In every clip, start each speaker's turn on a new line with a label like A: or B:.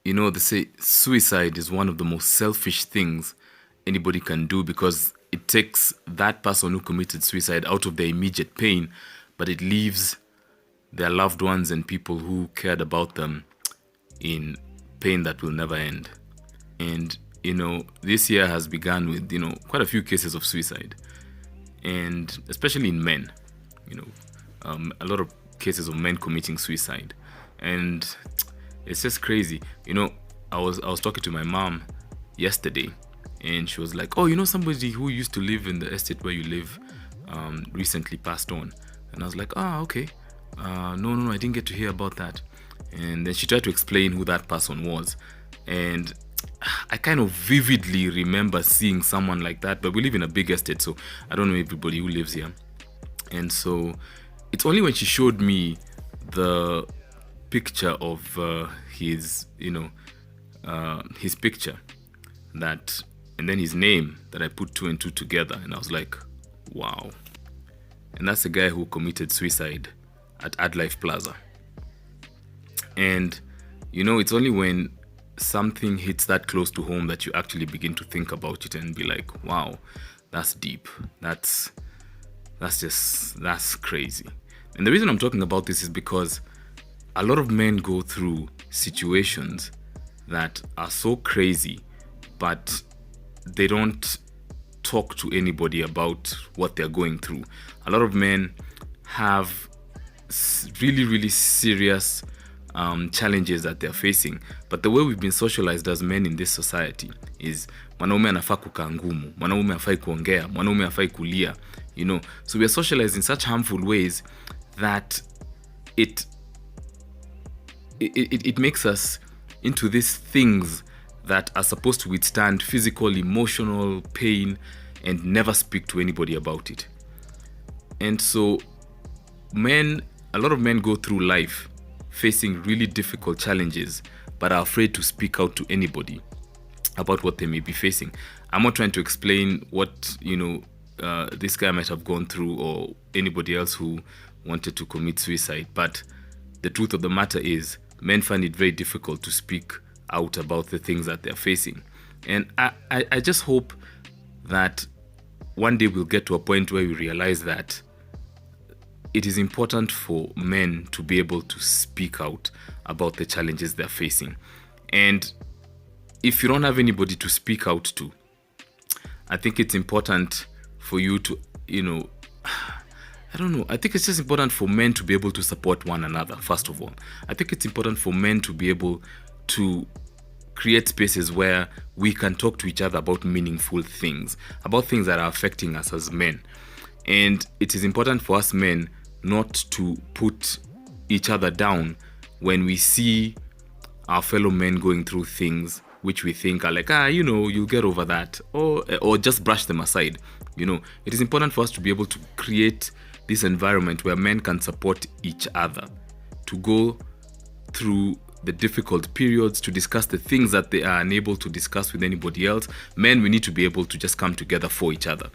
A: They say suicide is one of the most selfish things anybody can do because it takes that person who committed suicide out of their immediate pain, but it leaves their loved ones and people who cared about them in pain that will never end. And, this year has begun with, quite a few cases of suicide, and especially in men, a lot of cases of men committing suicide. And it's just crazy. I was talking to my mom yesterday, and she was like, "Oh, somebody who used to live in the estate where you live recently passed on." And I was like, "Ah, okay. No, I didn't get to hear about that." And then she tried to explain who that person was, and I kind of vividly remember seeing someone like that. But we live in a big estate, so I don't know everybody who lives here. And so it's only when she showed me the picture of his picture that, and then his name, that I put two and two together, and I was like, wow. And that's the guy who committed suicide at AdLife Plaza. And it's only when something hits that close to home that you actually begin to think about it and be like, wow, that's deep. That's crazy. And the reason I'm talking about this is because a lot of men go through situations that are so crazy, but they don't talk to anybody about what they're going through. A lot of men have really, really serious challenges that they're facing, but the way we've been socialized as men in this society is mwanaume anafaa kukaa ngumu, mwanaume hafai kuongea, mwanaume hafai kulia, so we are socialized in such harmful ways that it makes us into these things that are supposed to withstand physical, emotional pain and never speak to anybody about it. And so a lot of men go through life facing really difficult challenges, but are afraid to speak out to anybody about what they may be facing. I'm not trying to explain what, this guy might have gone through, or anybody else who wanted to commit suicide, but the truth of the matter is men find it very difficult to speak out about the things that they're facing. And I just hope that one day we'll get to a point where we realize that it is important for men to be able to speak out about the challenges they're facing. And if you don't have anybody to speak out to, I think it's important for you to, I don't know. I think it's just important for men to be able to support one another, first of all. I think it's important for men to be able to create spaces where we can talk to each other about meaningful things, about things that are affecting us as men. And it is important for us men not to put each other down when we see our fellow men going through things which we think are like, you'll get over that, or just brush them aside. It is important for us to be able to create this environment where men can support each other, to go through the difficult periods, to discuss the things that they are unable to discuss with anybody else. Men, we need to be able to just come together for each other.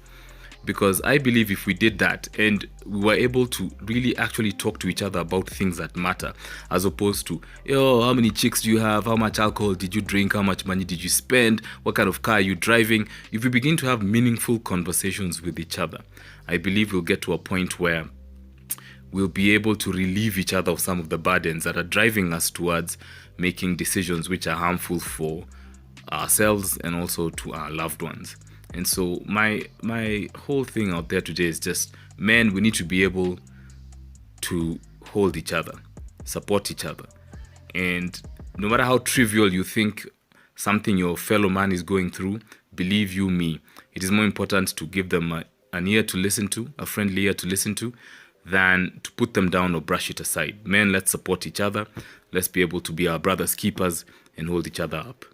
A: Because I believe if we did that and we were able to really actually talk to each other about things that matter, as opposed to, how many chicks do you have? How much alcohol did you drink? How much money did you spend? What kind of car are you driving? If we begin to have meaningful conversations with each other, I believe we'll get to a point where we'll be able to relieve each other of some of the burdens that are driving us towards making decisions which are harmful for ourselves and also to our loved ones. And so my whole thing out there today is just, men, we need to be able to hold each other, support each other. And no matter how trivial you think something your fellow man is going through, believe you me, it is more important to give them an ear to listen to, a friendly ear to listen to, than to put them down or brush it aside. Men, let's support each other. Let's be able to be our brothers' keepers and hold each other up.